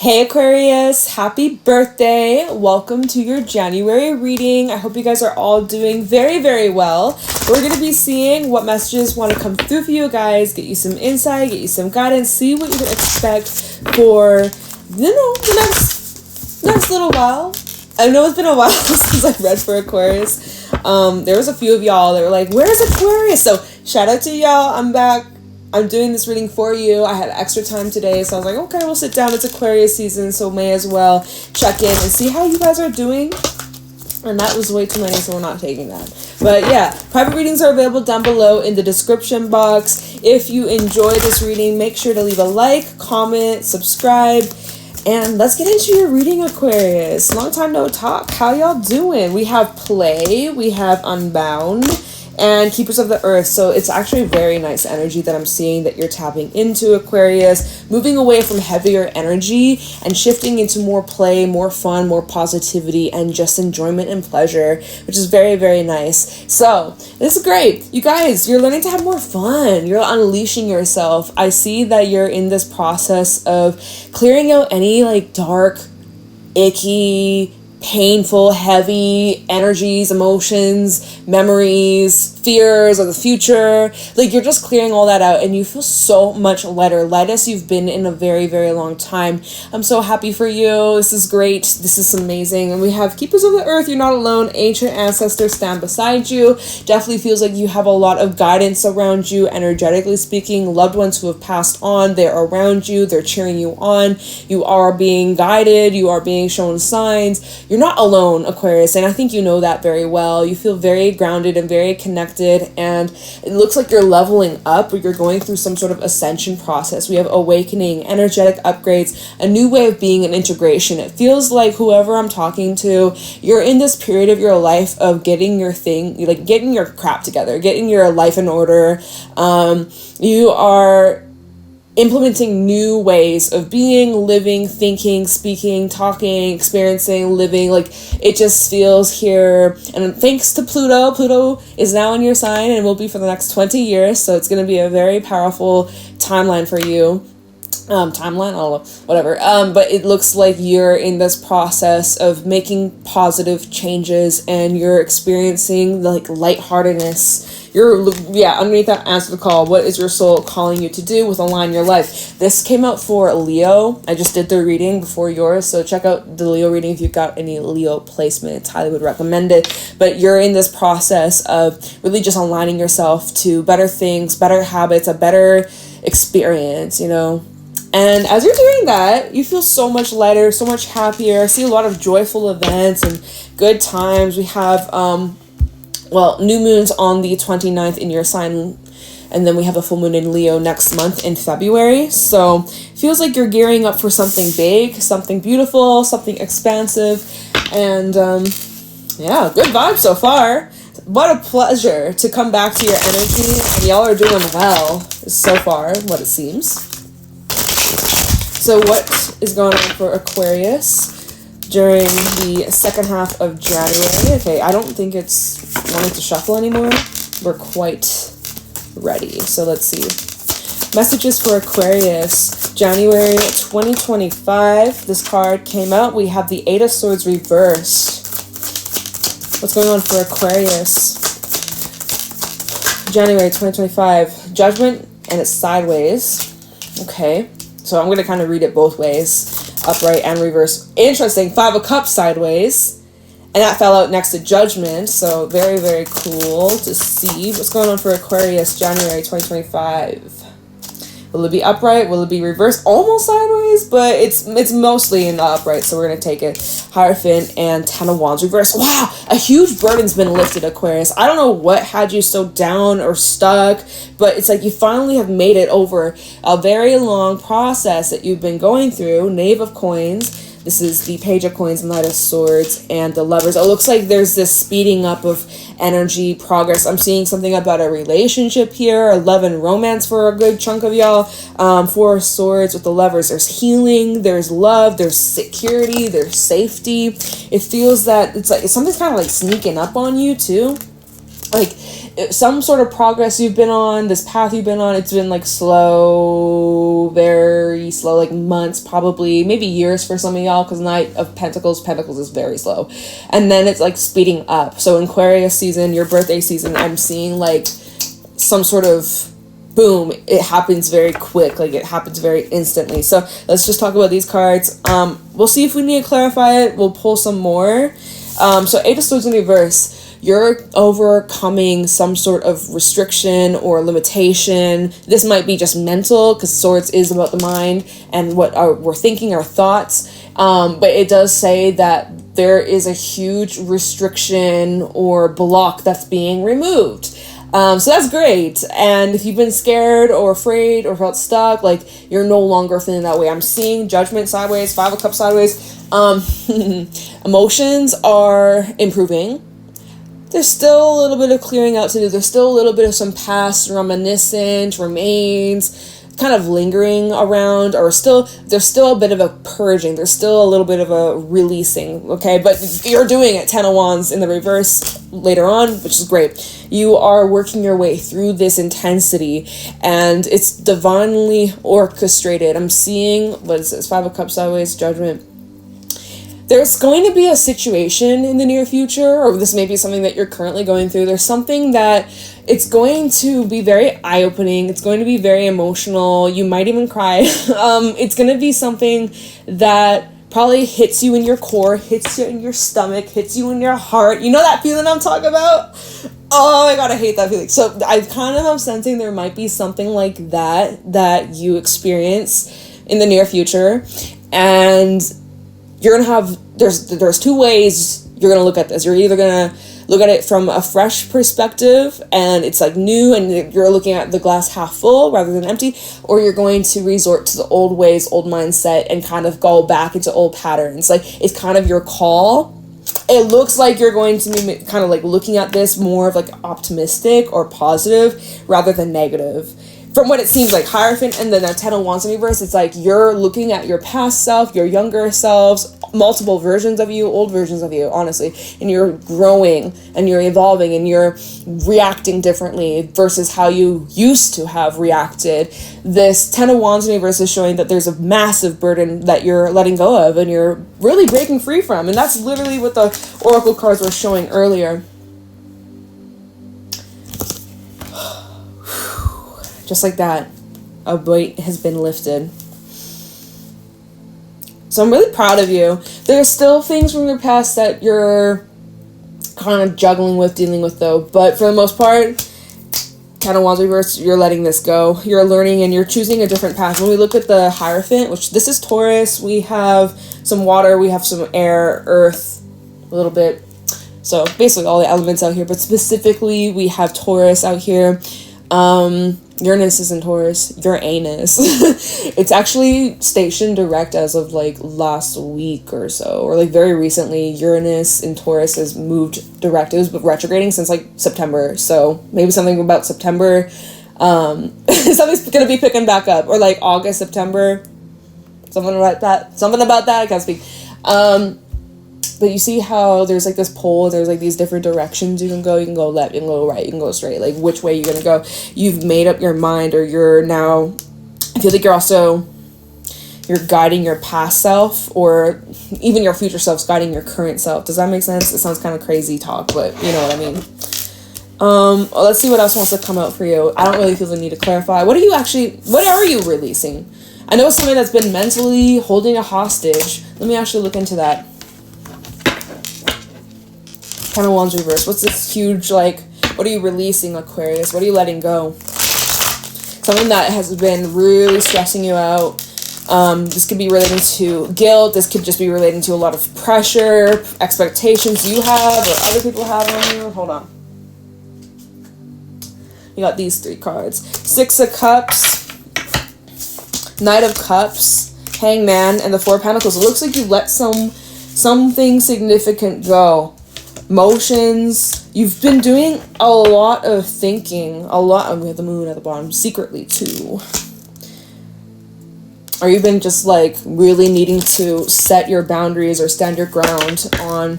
Hey Aquarius, happy birthday. Welcome to your January reading. I hope you guys are all doing very, very well. We're going to be seeing what messages want to come through for you guys, get you some insight, get you some guidance, see what you can expect for, the next little while. I know it's been a while since I read for Aquarius. There was a few of y'all that were like, where's Aquarius? So shout out to y'all. I'm back. I'm doing this reading for you. I had extra time today, so I was like, okay, we'll sit down. It's Aquarius season, so may as well check in and see how you guys are doing. And that was way too many, so we're not taking that. But yeah, private readings are available down below in the description box. If you enjoy this reading, make sure to leave a like, comment, subscribe, and let's get into your reading, Aquarius. Long time no talk. How y'all doing? We have Play, we have Unbound, and Keepers of the Earth. So it's actually very nice energy that I'm seeing that you're tapping into, Aquarius, moving away from heavier energy and shifting into more play, more fun, more positivity, and just enjoyment and pleasure, which is very, very nice. So this is great. You guys, you're learning to have more fun. You're unleashing yourself. I see that you're in this process of clearing out any like dark, icky, painful, heavy energies, emotions, memories, fears of the future. Like, you're just clearing all that out and you feel so much lighter, lightest you've been in a very, very long time. I'm so happy for you. This is great. This is amazing. And we have Keepers of the Earth. You're not alone. Ancient ancestors stand beside you. Definitely feels like you have a lot of guidance around you, energetically speaking. Loved ones who have passed on, they're around you. They're cheering you on. You are being guided. You are being shown signs. You're not alone, Aquarius, and I think you know that very well. You feel very grounded and very connected, and it looks like you're leveling up, or you're going through some sort of ascension process. We have awakening, energetic upgrades, a new way of being, and integration. It feels like whoever I'm talking to, you're in this period of your life of getting your thing, like getting your crap together, getting your life in order. You are implementing new ways of being, living, thinking, speaking, talking, experiencing, living. Like, it just feels here. And thanks to Pluto is now in your sign and will be for the next 20 years. So it's going to be a very powerful timeline for you. Timeline, I don't know, whatever. But it looks like you're in this process of making positive changes and you're experiencing like lightheartedness. You're, underneath that, answer the call. What is your soul calling you to do with Align Your Life? This came out for Leo. I just did the reading before yours, so check out the Leo reading if you've got any Leo placements. Highly would recommend it. But you're in this process of really just aligning yourself to better things, better habits, a better experience, And as you're doing that, you feel so much lighter, so much happier. I see a lot of joyful events and good times. We have, new moon's on the 29th in your sign, and then we have a full moon in Leo next month in February. So it feels like you're gearing up for something big, something beautiful, something expansive, and good vibes so far. What a pleasure to come back to your energy, and y'all are doing well so far, what it seems. So what is going on for Aquarius during the second half of January? Okay, I don't think it's wanting to shuffle anymore. We're quite ready. So let's see. Messages for Aquarius, January 2025. This card came out. We have the Eight of Swords reversed. What's going on for Aquarius? January 2025. Judgment, and it's sideways. Okay. So I'm going to kind of read it both ways, upright and reverse. Interesting. Five of Cups sideways. And that fell out next to Judgment. So very, very cool to see. What's going on for Aquarius, January 2025? Will it be upright? Will it be reversed? Almost sideways, but it's mostly in the upright. So we're going to take it. Hierophant and Ten of Wands reversed. Wow, a huge burden's been lifted, Aquarius. I don't know what had you so down or stuck, but it's like you finally have made it over a very long process that you've been going through. Knave of Coins. This is the Page of Coins, Knight of Swords, and the Lovers. It looks like there's this speeding up of energy, progress. I'm seeing something about a relationship here, a love and romance for a good chunk of y'all. Four of Swords with the Lovers. There's healing, there's love, there's security, there's safety. It feels that it's like something's kind of like sneaking up on you too. Like, some sort of progress you've been on, this path you've been on, it's been like slow, very slow, like months, probably, maybe years for some of y'all, because Knight of Pentacles is very slow. And then it's like speeding up. So in Aquarius season, your birthday season, I'm seeing like some sort of boom, it happens very quick, like it happens very instantly. So let's just talk about these cards. We'll see if we need to clarify it. We'll pull some more. So Eight of Swords in reverse. You're overcoming some sort of restriction or limitation. This might be just mental, because Swords is about the mind and what we're thinking, our thoughts. But it does say that there is a huge restriction or block that's being removed. So that's great. And if you've been scared or afraid or felt stuck, like you're no longer feeling that way. I'm seeing Judgment sideways, Five of Cups sideways. Emotions are improving. There's still a little bit of clearing out to do. There's still a little bit of some past reminiscent remains kind of lingering around, or there's still a bit of a purging. There's still a little bit of a releasing, okay? But you're doing it, Ten of Wands in the reverse later on, which is great. You are working your way through this intensity, and it's divinely orchestrated. I'm seeing, what is this? Five of Cups sideways, Judgment. There's going to be a situation in the near future, or this may be something that you're currently going through. There's something that it's going to be very eye-opening. It's going to be very emotional. You might even cry. It's going to be something that probably hits you in your core, hits you in your stomach, hits you in your heart. You know that feeling I'm talking about? Oh my God, I hate that feeling. So I kind of am sensing there might be something like that you experience in the near future. And you're going to have, there's two ways you're going to look at this. You're either going to look at it from a fresh perspective and it's like new and you're looking at the glass half full rather than empty, or you're going to resort to the old ways, old mindset, and kind of go back into old patterns. Like, it's kind of your call. It looks like you're going to be kind of like looking at this more of like optimistic or positive rather than negative. From what it seems like, Hierophant and then the Ten of Wands in reverse, it's like you're looking at your past self, your younger selves, multiple versions of you, old versions of you, honestly, and you're growing and you're evolving and you're reacting differently versus how you used to have reacted. This Ten of Wands in reverse is showing that there's a massive burden that you're letting go of and you're really breaking free from, and that's literally what the Oracle cards were showing earlier. Just like that, a weight has been lifted. So I'm really proud of you. There's still things from your past that you're kind of juggling with, dealing with though. But for the most part, Ten of Wands reverse, you're letting this go. You're learning and you're choosing a different path. When we look at the Hierophant, which this is Taurus, we have some water, we have some air, earth, a little bit. So basically all the elements out here. But specifically, we have Taurus out here. Uranus is in Taurus. Uranus. It's actually stationed direct as of like last week or so, or like very recently. Uranus in Taurus has moved direct. It was retrograding since like September, so maybe something about September. Something's gonna be picking back up, or like August, September, something about that. I can't speak. But you see how there's like this pole, there's like these different directions you can go. You can go left, you can go right, you can go straight. Like, which way you're going to go. You've made up your mind, or you're now, I feel like you're guiding your past self, or even your future self's guiding your current self. Does that make sense? It sounds kind of crazy talk, but you know what I mean. Let's see what else wants to come out for you. I don't really feel the need to clarify. What are you releasing? I know it's something that's been mentally holding a hostage. Let me actually look into that. Ten of Wands reverse. What's this huge, like, what are you releasing, Aquarius? What are you letting go? Something that has been really stressing you out. This could be relating to guilt. This could just be relating to a lot of pressure, expectations you have or other people have on you. Hold on. You got these three cards. Six of Cups, Knight of Cups, Hangman, and the Four of Pentacles. It looks like you let something significant go. Emotions. You've been doing a lot of thinking, we have the Moon at the bottom, secretly too. Or you've been just like really needing to set your boundaries or stand your ground on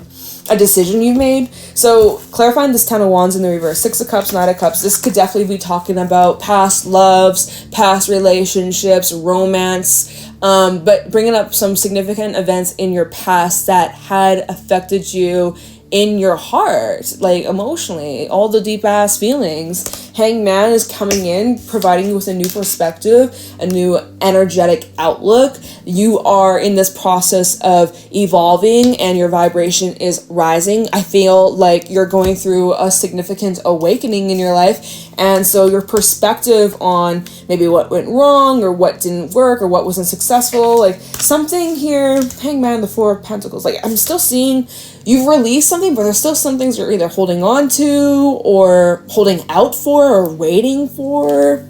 a decision you've made. So clarifying this 10 of Wands in the reverse, 6 of Cups, 9 of Cups, this could definitely be talking about past loves, past relationships, romance, but bringing up some significant events in your past that had affected you in your heart, like emotionally, all the deep ass feelings. Hangman is coming in, providing you with a new perspective, a new energetic outlook. You are in this process of evolving and your vibration is rising. I feel like you're going through a significant awakening in your life. And so your perspective on maybe what went wrong or what didn't work or what wasn't successful, like something here, Hangman, the 4 of Pentacles, like I'm still seeing you've released something, but there's still some things you're either holding on to or holding out for or waiting for.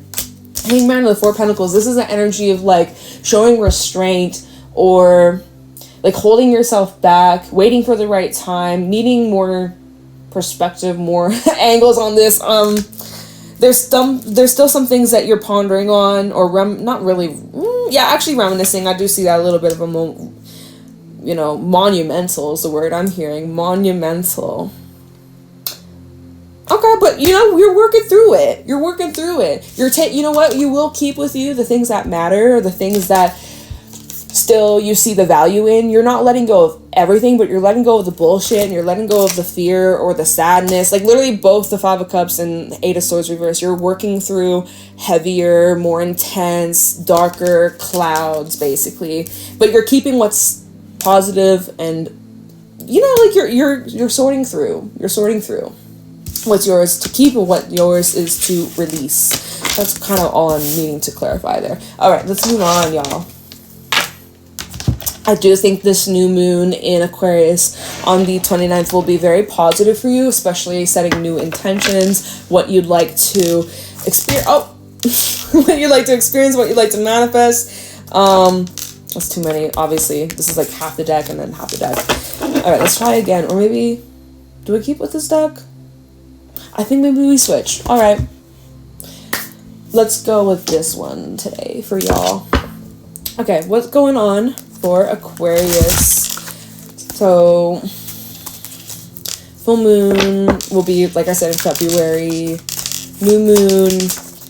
Hangman of the 4 of Pentacles, this is an energy of like showing restraint or like holding yourself back, waiting for the right time, needing more perspective, more angles on this. There's still some things that you're pondering on or not really, actually reminiscing. I do see that a little bit of a monumental is the word I'm hearing. Monumental. Okay, but you're working through it. You're working through it. You know what? You will keep with you the things that matter, the things that still you see the value in. You're not letting go of everything, but you're letting go of the bullshit and you're letting go of the fear or the sadness. Like literally both the 5 of Cups and 8 of Swords reverse. You're working through heavier, more intense, darker clouds basically, but you're keeping what's positive and like you're sorting through. You're sorting through what's yours to keep and what yours is to release. That's kind of all I'm needing to clarify there. All right, let's move on, y'all. I do think this new moon in Aquarius on the 29th will be very positive for you, especially setting new intentions, what you'd like to experience. What you'd like to experience, what you'd like to manifest. That's too many, obviously. This is like half the deck and then half the deck. All right, let's try again. Or maybe, do we keep with this deck? I think maybe we switch. All right. Let's go with this one today for y'all. Okay, what's going on for Aquarius? So, full moon will be, like I said, in February. New moon,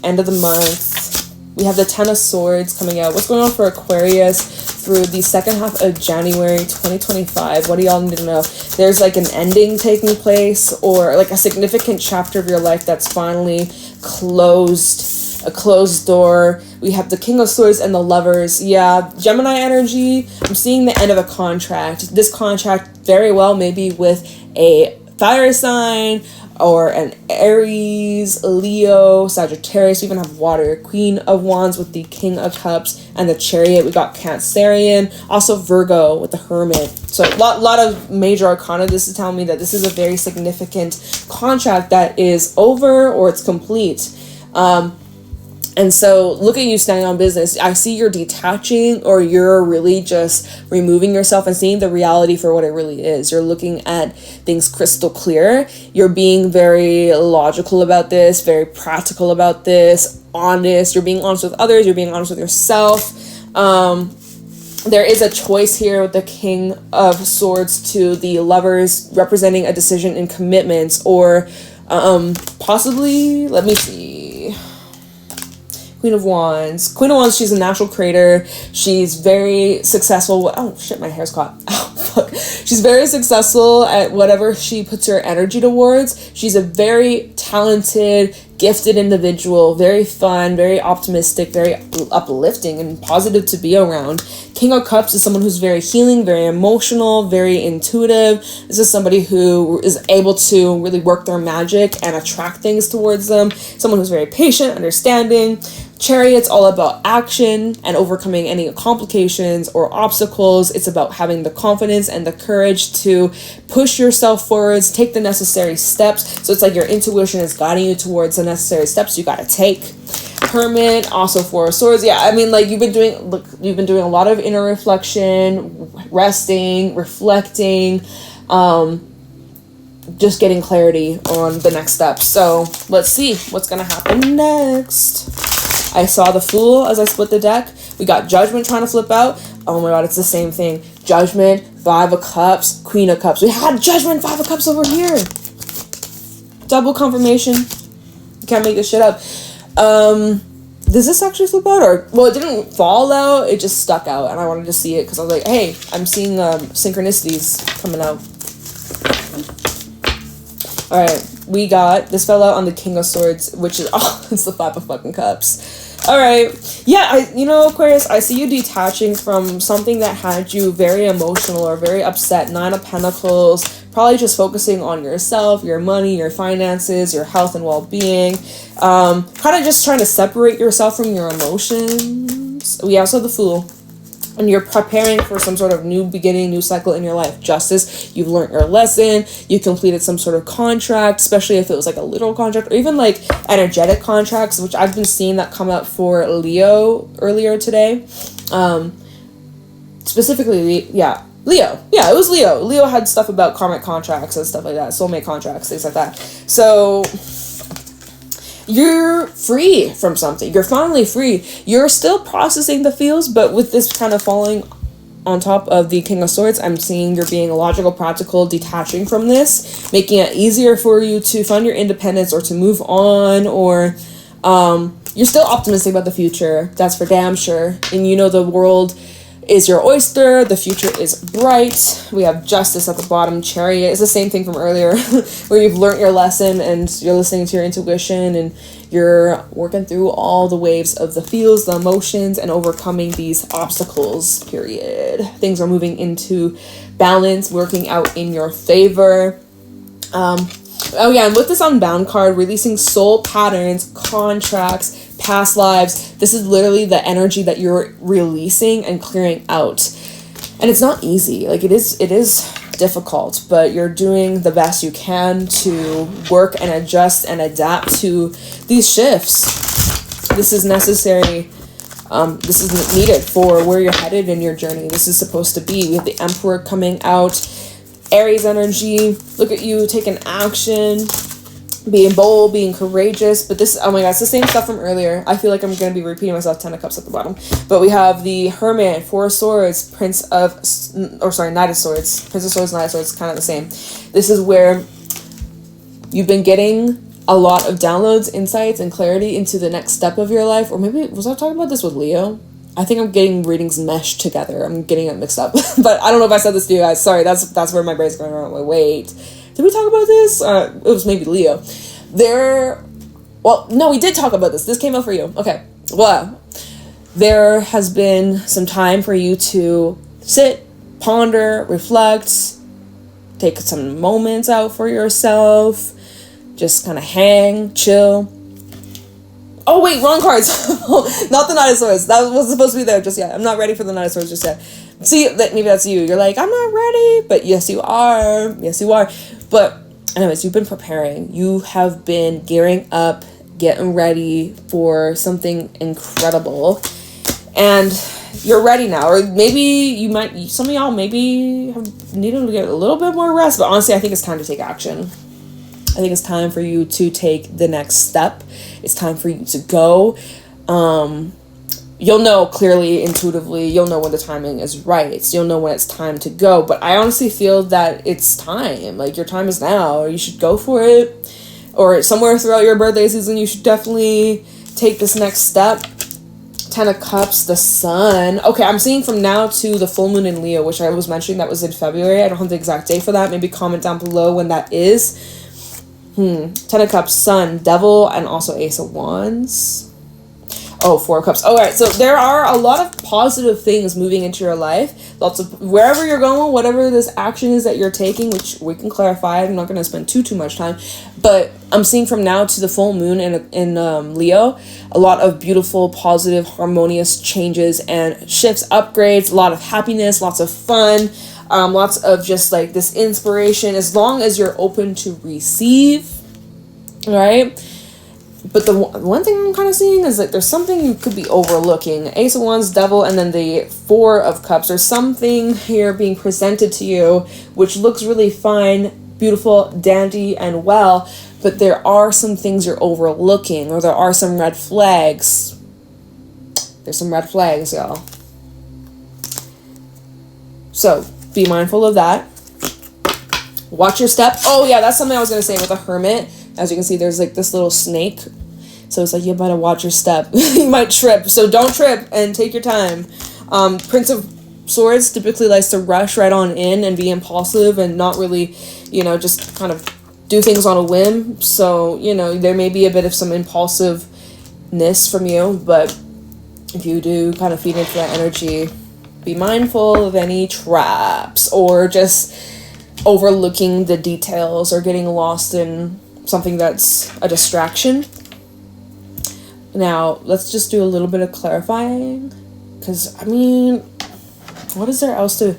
end of the month. We have the 10 of Swords coming out. What's going on for Aquarius through the second half of January 2025? What do y'all need to know? There's like an ending taking place or like a significant chapter of your life that's finally closed, a closed door. We have the King of Swords and the Lovers. Yeah, Gemini energy. I'm seeing the end of a contract. This contract very well maybe with a fire sign or an Aries, Leo, Sagittarius. We even have water. Queen of Wands with the King of Cups and the Chariot. We got Cancerian. Also Virgo with the Hermit. So a lot of major arcana. This is telling me that this is a very significant contract that is over or it's complete. And so look at you standing on business. I see you're detaching or you're really just removing yourself and seeing the reality for what it really is. You're looking at things crystal clear. You're being very logical about this, very practical about this, honest. You're being honest with others. You're being honest with yourself. There is a choice here with the King of Swords to the Lovers, representing a decision in commitments or possibly, let me see. Queen of Wands. Queen of Wands, she's a natural creator. She's very successful. Oh, shit, my hair's caught. Oh, fuck. She's very successful at whatever she puts her energy towards. She's a very talented, gifted individual. Very fun, very optimistic, very uplifting and positive to be around. King of Cups is someone who's very healing, very emotional, very intuitive. This is somebody who is able to really work their magic and attract things towards them. Someone who's very patient, understanding. Chariot's all about action and overcoming any complications or obstacles. It's about having the confidence and the courage to push yourself forwards, take the necessary steps. So it's like your intuition is guiding you towards the necessary steps you got to take. Hermit, also 4 of Swords. Yeah, I mean, like you've been doing a lot of inner reflection, resting, reflecting, just getting clarity on the next steps. So let's see what's gonna happen next. I saw the Fool as I split the deck. We got Judgment trying to flip out. Oh my god, it's the same thing. Judgment, 5 of Cups, Queen of Cups. We had Judgment, 5 of Cups over here. Double confirmation. You can't make this shit up. Does this actually flip out? Or, well, it didn't fall out. It just stuck out. And I wanted to see it because I was like, hey, I'm seeing synchronicities coming out. Alright, we got, this fell out on the King of Swords, which is, oh, it's the 5 of fucking Cups. Alright, yeah, you know, Aquarius, I see you detaching from something that had you very emotional or very upset. 9 of Pentacles, probably just focusing on yourself, your money, your finances, your health and well-being. Kind of just trying to separate yourself from your emotions. We also have the Fool. And you're preparing for some sort of new beginning, new cycle in your life. Justice, you've learned your lesson, you completed some sort of contract, especially if it was like a literal contract, or even like energetic contracts, which I've been seeing that come up for Leo earlier today. Specifically, yeah, Leo. Yeah, it was Leo. Leo had stuff about karmic contracts and stuff like that, soulmate contracts, things like that. So you're free from something. You're finally free. You're still processing the feels, but with this kind of falling on top of the King of Swords, I'm seeing you're being logical, practical, detaching from this, making it easier for you to find your independence or to move on, or you're still optimistic about the future. That's for damn sure. And you know the world is your oyster. The future is bright. We have Justice at the bottom. Chariot is the same thing from earlier where you've learned your lesson and you're listening to your intuition and you're working through all the waves of the feels, the emotions, and overcoming these obstacles, period. Things are moving into balance, working out in your favor. Oh yeah, and with this Unbound card, releasing soul patterns, contracts, past lives, this is literally the energy that you're releasing and clearing out. And it's not easy. Like, it is difficult, but you're doing the best you can to work and adjust and adapt to these shifts. This is necessary. This is needed for where you're headed in your journey. This is supposed to be. We have the Emperor coming out. Aries energy. Look at you taking action, being bold, being courageous. But this, oh my god, it's the same stuff from earlier. I feel like I'm going to be repeating myself. 10 of Cups at the bottom. But we have the Hermit, 4 of Swords, Knight of Swords. Prince of Swords, Knight of Swords, kind of the same. This is where you've been getting a lot of downloads, insights, and clarity into the next step of your life. Or maybe, was I talking about this with Leo? I think I'm getting readings meshed together. I'm getting it mixed up. But I don't know if I said this to you guys. Sorry, that's where my brain's going around. Wait, did we talk about this? It was maybe Leo. Well, no, we did talk about this. This came out for you. Okay. Well, there has been some time for you to sit, ponder, reflect, take some moments out for yourself, just kind of hang, chill. Oh, wait, wrong cards. Not the Knight of Swords. That was supposed to be there just yet. I'm not ready for the Knight of Swords just yet. See, maybe that's you. You're like, I'm not ready. But yes, you are. Yes, you are. But anyways, you've been preparing. You have been gearing up, getting ready for something incredible. And you're ready now. Or maybe some of y'all maybe have needed to get a little bit more rest. But honestly, I think it's time to take action. I think it's time for you to take the next step. It's time for you to go. You'll know clearly, intuitively, you'll know when the timing is right. So you'll know when it's time to go. But I honestly feel that it's time. Like, your time is now. You should go for it. Or somewhere throughout your birthday season, you should definitely take this next step. 10 of Cups, the Sun. Okay, I'm seeing from now to the full moon in Leo, which I was mentioning that was in February. I don't have the exact date for that. Maybe comment down below when that is. 10 of Cups, Sun, Devil, and also Ace of Wands. Oh, 4 of Cups. All right, so there are a lot of positive things moving into your life. Lots of, wherever you're going, whatever this action is that you're taking, which we can clarify. I'm not going to spend too much time. But I'm seeing from now to the full moon in Leo, a lot of beautiful, positive, harmonious changes and shifts, upgrades, a lot of happiness, lots of fun. Lots of just like this inspiration, as long as you're open to receive, right? But the one thing I'm kind of seeing is that there's something you could be overlooking. Ace of Wands, Devil, and then the 4 of Cups. There's something here being presented to you which looks really fine, beautiful, dandy, and well, but there are some things you're overlooking, or there are some red flags. There's some red flags, y'all. So be mindful of that. Watch your step. Oh yeah, that's something I was going to say with the Hermit. As you can see, there's like this little snake. So it's like, you better watch your step. You might trip. So don't trip and take your time. Prince of Swords typically likes to rush right on in and be impulsive and not really, you know, just kind of do things on a whim. So, you know, there may be a bit of some impulsiveness from you, but if you do kind of feed into that energy, be mindful of any traps or just overlooking the details or getting lost in something that's a distraction. Now, let's just do a little bit of clarifying, because, I mean, what is there else to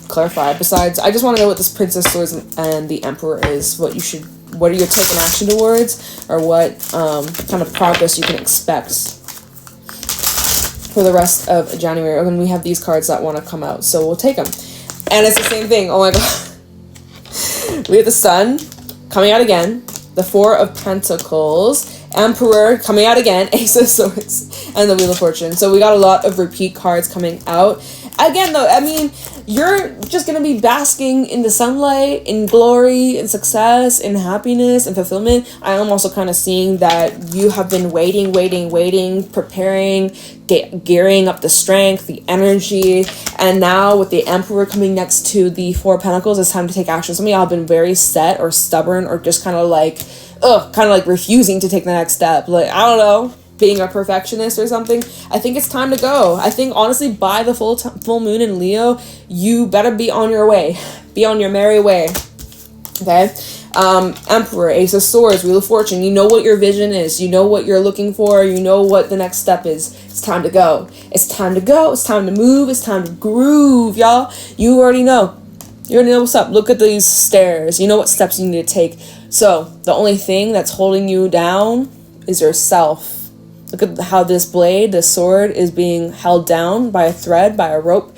clarify besides, I just want to know what this Princess Swords and the Emperor is, what are your taking action towards, or what kind of progress you can expect for the rest of January. And we have these cards that want to come out, so we'll take them. And it's the same thing. Oh my god. We have the Sun coming out again, the Four of Pentacles, Emperor coming out again, Ace of Swords, and the Wheel of Fortune. So we got a lot of repeat cards coming out. Again, though, I mean, you're just going to be basking in the sunlight, in glory, in success, in happiness, and fulfillment. I am also kind of seeing that you have been waiting, preparing, gearing up the strength, the energy, and now with the Emperor coming next to the Four of Pentacles, it's time to take action. Some of y'all have been very set or stubborn or just kind of like, refusing to take the next step. Like, I don't know, being a perfectionist or something. I think it's time to go. I think, honestly, by the full moon in Leo, you better be on your way. Be on your merry way. Okay? Emperor, Ace of Swords, Wheel of Fortune. You know what your vision is. You know what you're looking for. You know what the next step is. It's time to go. It's time to go. It's time to move. It's time to groove, y'all. You already know. You already know what's up. Look at these stairs. You know what steps you need to take. So, the only thing that's holding you down is yourself. Look at how this blade, this sword, is being held down by a thread, by a rope.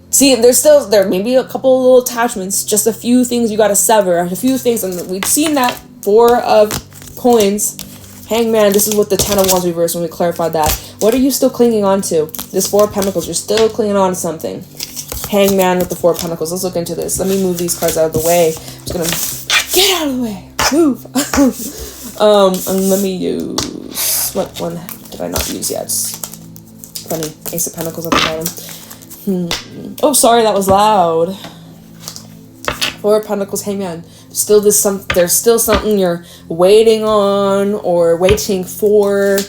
See, there may be a couple of little attachments, just a few things you gotta sever, a few things, and we've seen that. Four of Coins, Hangman, this is what the Ten of Wands reversed when we clarified that. What are you still clinging on to? This Four of Pentacles, you're still clinging on to something. Hangman with the Four of Pentacles. Let's look into this. Let me move these cards out of the way. I'm just gonna get out of the way. Move. And let me use, what one did I not use yet? Funny, Ace of Pentacles at the bottom. Oh, sorry, that was loud. Four of Pentacles, Hangman. There's still something you're waiting on or waiting for.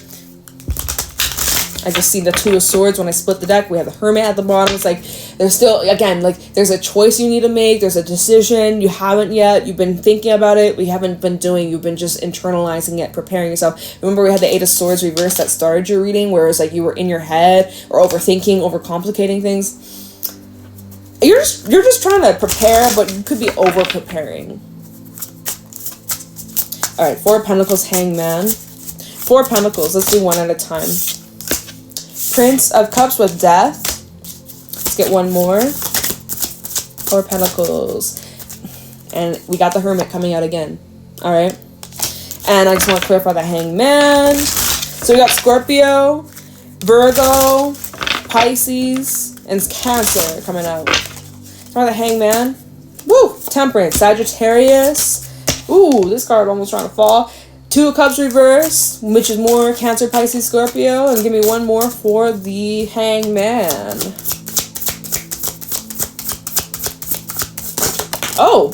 I just see the Two of Swords when I split the deck. We have the Hermit at the bottom. It's like, there's still, again, like, there's a choice you need to make. There's a decision. You haven't yet. You've been thinking about it. We haven't been doing. You've been just internalizing it, preparing yourself. Remember, we had the Eight of Swords reverse that started your reading, where it's like you were in your head or overthinking, overcomplicating things. You're just trying to prepare, but you could be over-preparing. All right, Four of Pentacles, Hangman. Four of Pentacles. Let's do one at a time. Prince of Cups with Death. Let's get one more. Four of Pentacles. And we got the Hermit coming out again. Alright. And I just want to clarify the Hangman. So we got Scorpio, Virgo, Pisces, and Cancer coming out. Try the Hangman. Woo! Temperance, Sagittarius. Ooh, this card almost trying to fall. Two of Cups reverse, which is more Cancer, Pisces, Scorpio. And give me one more for the Hangman. Oh.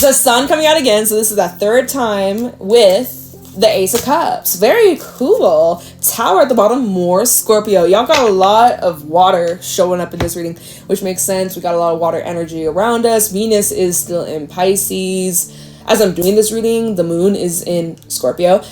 The Sun coming out again. So this is the third time with the Ace of Cups. Very cool. Tower at the bottom, more Scorpio. Y'all got a lot of water showing up in this reading, which makes sense. We got a lot of water energy around us. Venus is still in Pisces. As I'm doing this reading, the moon is in Scorpio.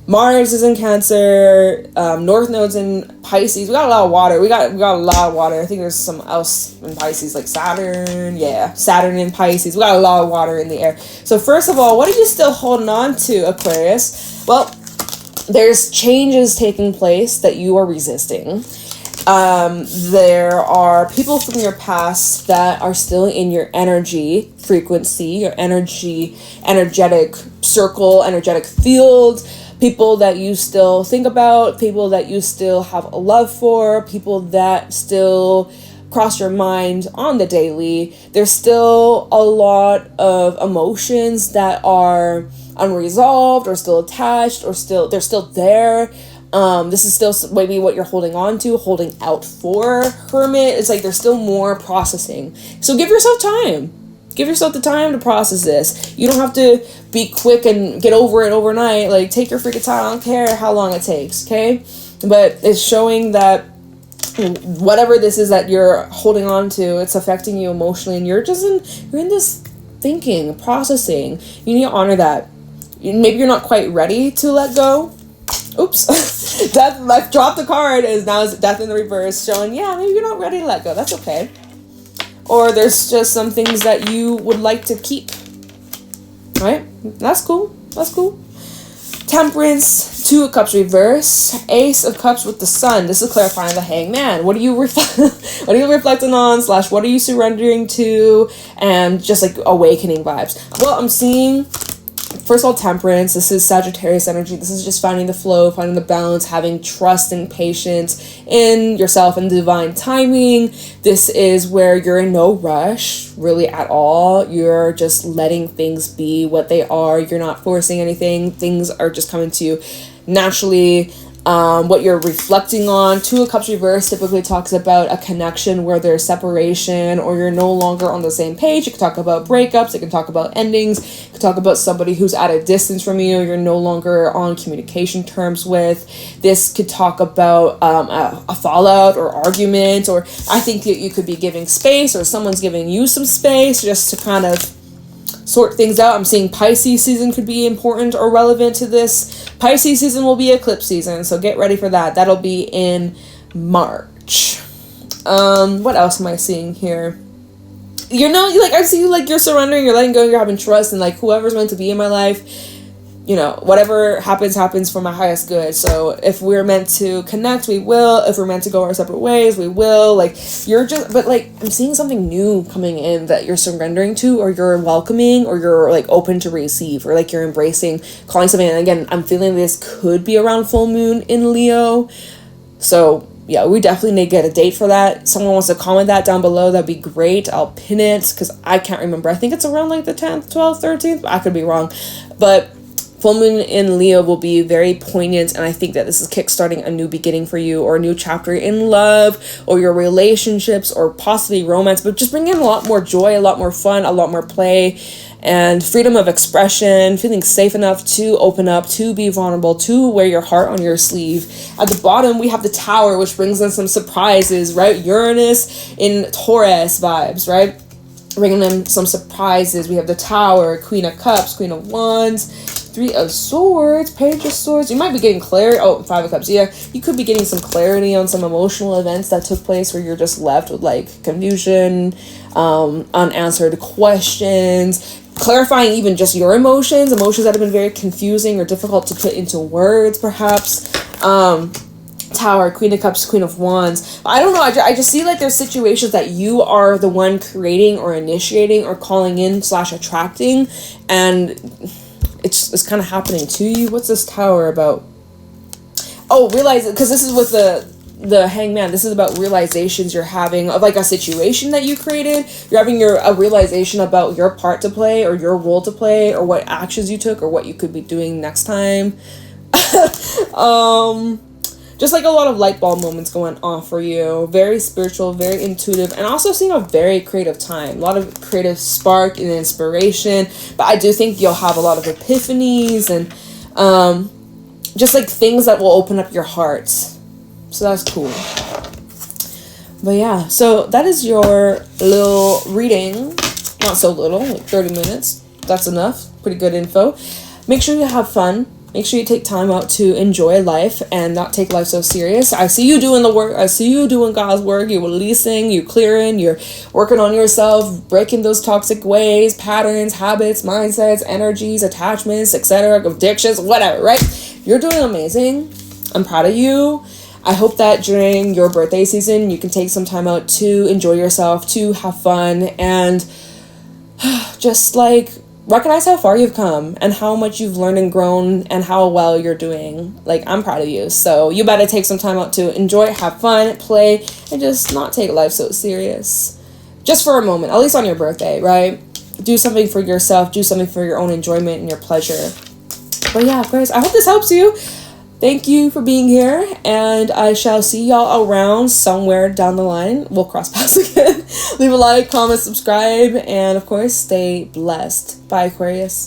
Mars is in Cancer. North Node's in Pisces. We got a lot of water. We got a lot of water. I think there's some else in Pisces, like Saturn. Yeah, Saturn in Pisces. We got a lot of water in the air. So first of all, what are you still holding on to, Aquarius? Well, there's changes taking place that you are resisting. There are people from your past that are still in your energy frequency, your energetic circle, energetic field, people that you still think about, people that you still have a love for, people that still cross your mind on the daily, there's still a lot of emotions that are unresolved or still attached or they're still there. This is still maybe what you're holding on to, holding out for. Hermit, it's like there's still more processing. So give yourself time. Give yourself the time to process this. You don't have to be quick and get over it overnight. Like, take your freaking time. I don't care how long it takes, okay? But it's showing that whatever this is that you're holding on to, it's affecting you emotionally, and you're in this thinking, processing. You need to honor that. Maybe you're not quite ready to let go. Oops. Death, like, dropped the card is now Death in the reverse, showing, yeah, maybe you're not ready to let go. That's okay. Or there's just some things that you would like to keep. Right? That's cool. That's cool. Temperance, 2 of Cups reverse, Ace of Cups with the Sun. This is clarifying the Hangman. What are you what are you reflecting on / what are you surrendering to? And just like awakening vibes. Well, I'm seeing, first of all, Temperance. This is Sagittarius energy. This is just finding the flow, finding the balance, having trust and patience in yourself and divine timing. This is where you're in no rush, really, at all. You're just letting things be what they are. You're not forcing anything. Things are just coming to you naturally. What you're reflecting on, 2 of Cups reverse typically talks about a connection where there's separation or you're no longer on the same page. It can talk about breakups. It can talk about endings. It can talk about somebody who's at a distance from you. You're no longer on communication terms with. This could talk about a fallout or argument, or I think that you could be giving space or someone's giving you some space just to kind of sort things out. I'm seeing Pisces season could be important or relevant to this. Pisces season will be eclipse season, so get ready for that. That'll be in March. What else am I seeing here? You know, like, I see, like, you're surrendering, you're letting go, you're having trust, and, like, whoever's meant to be in my life, you know, whatever happens for my highest good. So if we're meant to connect, we will. If we're meant to go our separate ways, we will. Like, but, like, I'm seeing something new coming in that you're surrendering to, or you're welcoming, or you're, like, open to receive, or, like, you're embracing, calling something. And again, I'm feeling this could be around full moon in Leo. So yeah, we definitely need to get a date for that. Someone wants to comment that down below, that'd be great. I'll pin it, because I can't remember. I think it's around, like, the 10th, 12th, 13th. I could be wrong. But full moon in Leo will be very poignant, and I think that this is kickstarting a new beginning for you, or a new chapter in love, or your relationships, or possibly romance, but just bring in a lot more joy, a lot more fun, a lot more play, and freedom of expression, feeling safe enough to open up, to be vulnerable, to wear your heart on your sleeve. At the bottom, we have the Tower, which brings in some surprises, right? Uranus in Taurus vibes, right? Bringing in some surprises. We have the Tower, Queen of Cups, Queen of Wands, 3 of Swords, Page of Swords. You might be getting clarity. Oh, 5 of Cups. Yeah, you could be getting some clarity on some emotional events that took place where you're just left with, like, confusion, unanswered questions, clarifying even just your emotions that have been very confusing or difficult to put into words, perhaps. Tower, Queen of Cups, Queen of Wands. I don't know, I just see, like, there's situations that you are the one creating or initiating or calling in / attracting, and it's kind of happening to you. What's this Tower about? Oh, realize, because this is with the Hangman. This is about realizations you're having of, like, a situation that you created. You're having a realization about your part to play, or your role to play, or what actions you took, or what you could be doing next time. Just, like, a lot of light bulb moments going on for you. Very spiritual, very intuitive, and also seeing a very creative time. A lot of creative spark and inspiration. But I do think you'll have a lot of epiphanies and just, like, things that will open up your heart. So that's cool. But yeah, so that is your little reading. Not so little, like 30 minutes. That's enough. Pretty good info. Make sure you have fun. Make sure you take time out to enjoy life and not take life so serious. I see you doing the work. I see you doing God's work. You're releasing, you're clearing, you're working on yourself, breaking those toxic ways, patterns, habits, mindsets, energies, attachments, etc., addictions, whatever, right? You're doing amazing. I'm proud of you. I hope that during your birthday season, you can take some time out to enjoy yourself, to have fun, and just, like, recognize how far you've come and how much you've learned and grown and how well you're doing. Like, I'm proud of you. So you better take some time out to enjoy, have fun, play, and just not take life so serious. Just for a moment, at least on your birthday, right? Do something for yourself, do something for your own enjoyment and your pleasure. But yeah, Aquarius, I hope this helps you. Thank you for being here, and I shall see y'all around somewhere down the line. We'll cross paths again. Leave a like, comment, subscribe, and of course, stay blessed. Bye, Aquarius.